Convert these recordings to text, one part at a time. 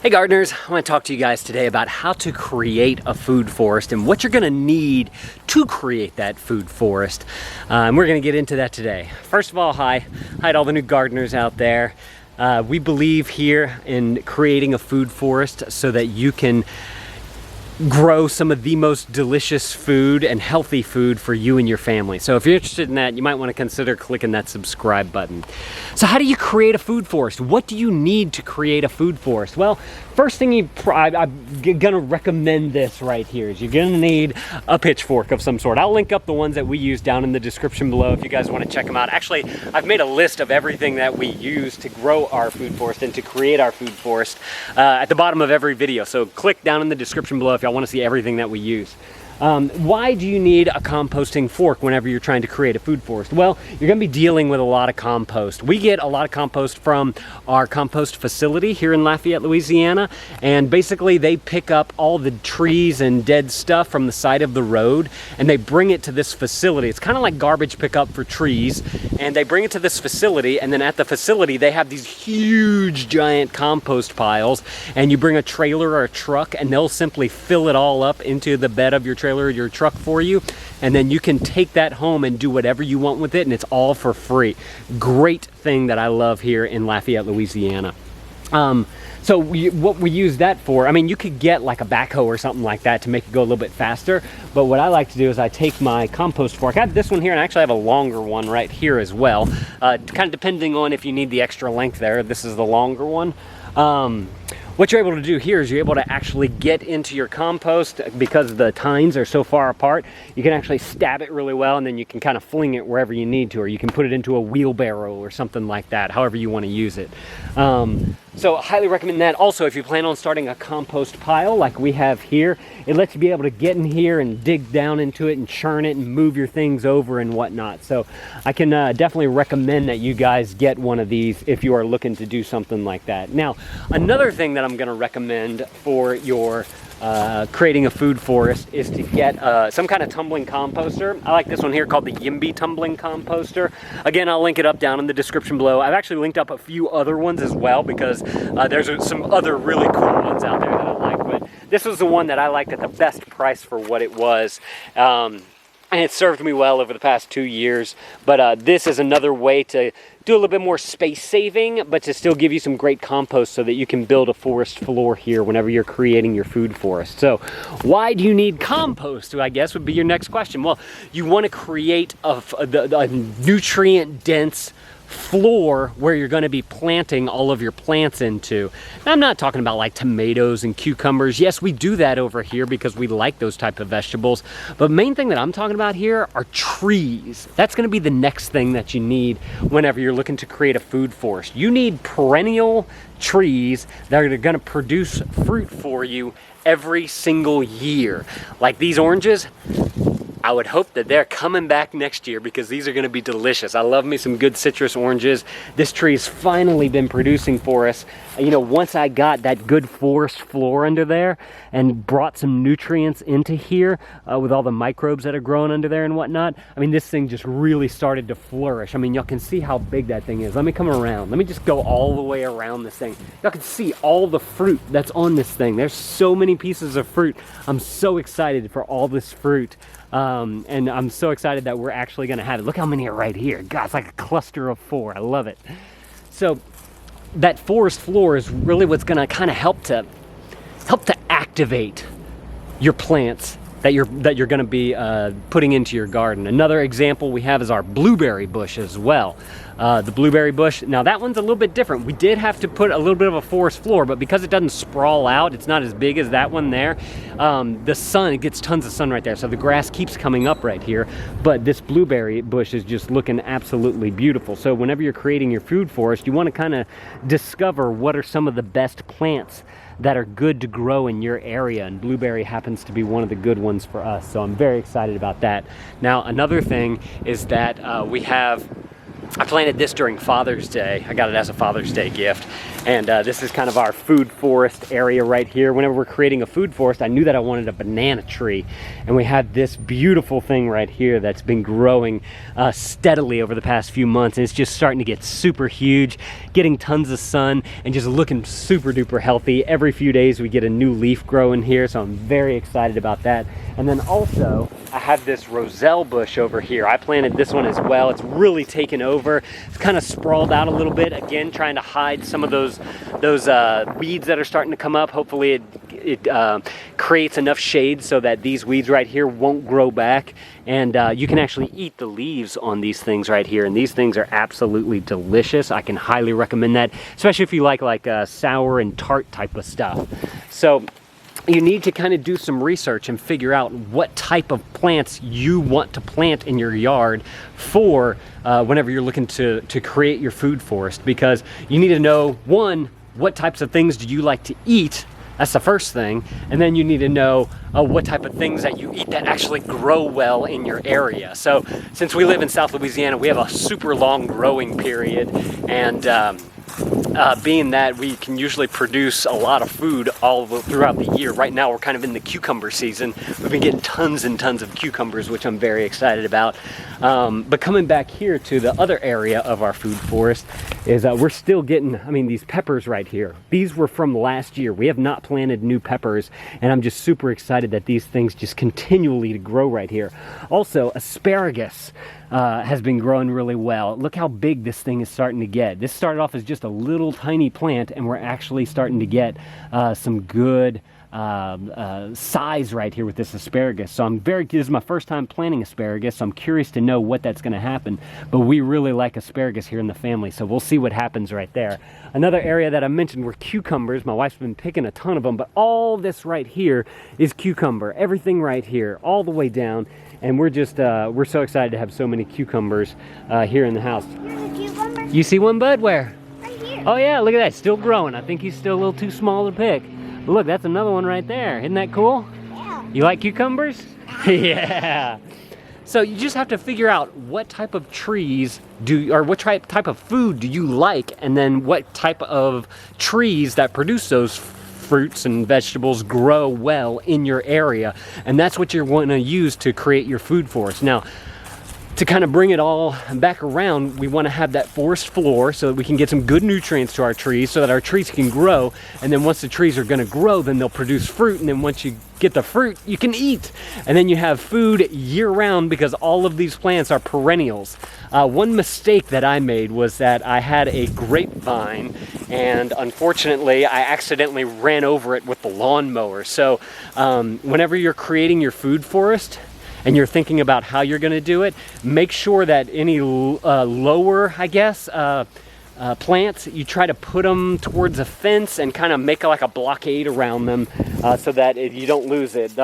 Hey gardeners, I want to talk to you guys today about how to create a food forest and what you're going to need to create that food forest. And we're going to get into that today. First of all, hi to all the new gardeners out there. We believe here in creating a food forest so that you can grow some of the most delicious food and healthy food for you and your family. So if you're interested in that, you might want to consider clicking that subscribe button. So how do you create a food forest? What do you need to create a food forest? Well, first thing I'm gonna recommend this right here is you're gonna need a pitchfork of some sort. I'll link up the ones that we use down in the description below if you guys want to check them out. Actually, I've made a list of everything that we use to grow our food forest and to create our food forest at the bottom of every video. So click down in the description below if y'all want to see everything that we use. Why do you need a composting fork whenever you're trying to create a food forest? Well, you're going to be dealing with a lot of compost. We get a lot of compost from our compost facility here in Lafayette, Louisiana, and basically they pick up all the trees and dead stuff from the side of the road and they bring it to this facility. It's kind of like garbage pickup for trees, and they bring it to this facility, and then at the facility they have these huge giant compost piles, and you bring a trailer or a truck and they'll simply fill it all up into the bed of your trailer, your truck for you, and then you can take that home and do whatever you want with it, and it's all for free. Great thing that I love here in Lafayette, Louisiana. So what we use that for, I mean, you could get like a backhoe or something like that to make it go a little bit faster, but what I like to do is I take my compost fork. I have this one here, and I actually have a longer one right here as well, kind of depending on if you need the extra length there. This is the longer one. What you're able to do here is you're able to actually get into your compost because the tines are so far apart. You can actually stab it really well, and then you can kind of fling it wherever you need to, or you can put it into a wheelbarrow or something like that, however you want to use it. So I highly recommend that. Also, if you plan on starting a compost pile like we have here, it lets you be able to get in here and dig down into it and churn it and move your things over and whatnot. So I can definitely recommend that you guys get one of these if you are looking to do something like that. Now, another thing that I'm going to recommend for your creating a food forest is to get some kind of tumbling composter. I like this one here called the Yimby tumbling composter. Again, I'll link it up down in the description below. I've actually linked up a few other ones as well because there's some other really cool ones out there that I like, but this was the one that I liked at the best price for what it was. And it served me well over the past 2 years. But this is another way to do a little bit more space saving, but to still give you some great compost so that you can build a forest floor here whenever you're creating your food forest. So why do you need compost, I guess would be your next question. Well, you want to create a nutrient-dense floor where you're going to be planting all of your plants into. Now, I'm not talking about like tomatoes and cucumbers. Yes, we do that over here because we like those type of vegetables. But the main thing that I'm talking about here are trees. That's going to be the next thing that you need whenever you're looking to create a food forest. You need perennial trees that are going to produce fruit for you every single year. Like these oranges, I would hope that they're coming back next year because these are going to be delicious. I love me some good citrus oranges. This tree's finally been producing for us. You know, once I got that good forest floor under there and brought some nutrients into here with all the microbes that are growing under there and whatnot, I mean, this thing just really started to flourish. I mean, y'all can see how big that thing is. Let me come around. Let me just go all the way around this thing. Y'all can see all the fruit that's on this thing. There's so many pieces of fruit. I'm so excited for all this fruit. And I'm so excited that we're actually going to have it. Look how many are right here. God, it's like a cluster of 4. I love it. So that forest floor is really what's going to kind of help to activate your plants that you're going to be putting into your garden. Another example we have is our blueberry bush as well. The blueberry bush, now that one's a little bit different. We did have to put a little bit of a forest floor, but because it doesn't sprawl out, it's not as big as that one there. The sun, it gets tons of sun right there, so the grass keeps coming up right here, but this blueberry bush is just looking absolutely beautiful. So whenever you're creating your food forest, you want to kind of discover what are some of the best plants that are good to grow in your area, and blueberry happens to be one of the good ones for us, so I'm very excited about that. Now, another thing is that we have I planted this during Father's Day. I got it as a Father's Day gift. And this is kind of our food forest area right here. Whenever we're creating a food forest, I knew that I wanted a banana tree. And we have this beautiful thing right here that's been growing steadily over the past few months. And it's just starting to get super huge, getting tons of sun, and just looking super duper healthy. Every few days we get a new leaf growing here, so I'm very excited about that. And then also, I have this roselle bush over here. I planted this one as well. It's really taken over. It's kind of sprawled out a little bit. Again, trying to hide some of those weeds that are starting to come up. Hopefully it creates enough shade so that these weeds right here won't grow back. And you can actually eat the leaves on these things right here. And these things are absolutely delicious. I can highly recommend that, especially if you like sour and tart type of stuff. So you need to kind of do some research and figure out what type of plants you want to plant in your yard for whenever you're looking to create your food forest, because you need to know, one, what types of things do you like to eat? That's the first thing. And then you need to know what type of things that you eat that actually grow well in your area. So since we live in South Louisiana, we have a super long growing period, and being that we can usually produce a lot of food all throughout the year. Right now we're kind of in the cucumber season. We've been getting tons and tons of cucumbers, which I'm very excited about. But coming back here to the other area of our food forest is we're still getting, these peppers right here. These were from last year. We have not planted new peppers, and I'm just super excited that these things just continually to grow right here. Also, asparagus has been growing really well. Look how big this thing is starting to get. This started off as just a little tiny plant, and we're actually starting to get some good size right here with this asparagus. So this is my first time planting asparagus, so I'm curious to know what that's going to happen. But we really like asparagus here in the family, so we'll see what happens right there. Another area that I mentioned were cucumbers. My wife's been picking a ton of them, but all this right here is cucumber. Everything right here, all the way down. And we're just, we're so excited to have so many cucumbers here in the house. Here's a cucumber. You see one, bud? Where? Right here. Oh yeah, look at that, still growing. I think he's still a little too small to pick. But look, that's another one right there. Isn't that cool? Yeah. You like cucumbers? Yeah. So you just have to figure out what type of trees or what type of food do you like, and then what type of trees that produce those fruits and vegetables grow well in your area, and that's what you're wanting to use to create your food forest. Now, to kind of bring it all back around, we want to have that forest floor so that we can get some good nutrients to our trees so that our trees can grow. And then once the trees are going to grow, then they'll produce fruit. And then once you get the fruit, you can eat. And then you have food year round because all of these plants are perennials. One mistake that I made was that I had a grapevine, and unfortunately I accidentally ran over it with the lawnmower. So whenever you're creating your food forest, and you're thinking about how you're going to do it, make sure that any lower, plants, you try to put them towards a fence and kind of make like a blockade around them so that you don't lose it.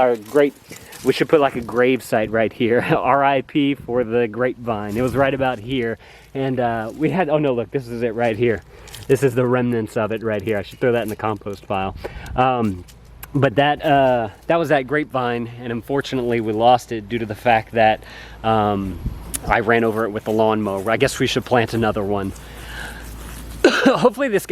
We should put like a grave site right here, RIP for the grapevine. It was right about here. And we had, oh no, look, this is it right here. This is the remnants of it right here. I should throw that in the compost pile. But that was that grapevine, and unfortunately we lost it due to the fact that I ran over it with the lawnmower. I guess we should plant another one. Hopefully this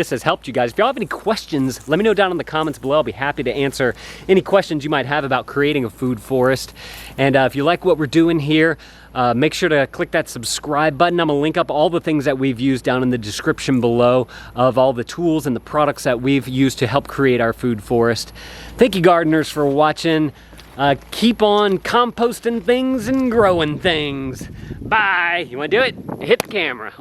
has helped you guys. If y'all have any questions, let me know down in the comments below. I'll be happy to answer any questions you might have about creating a food forest. And if you like what we're doing here, make sure to click that subscribe button. I'm gonna link up all the things that we've used down in the description below of all the tools and the products that we've used to help create our food forest. Thank you, gardeners, for watching. Keep on composting things and growing things. Bye. You wanna do it? Hit the camera.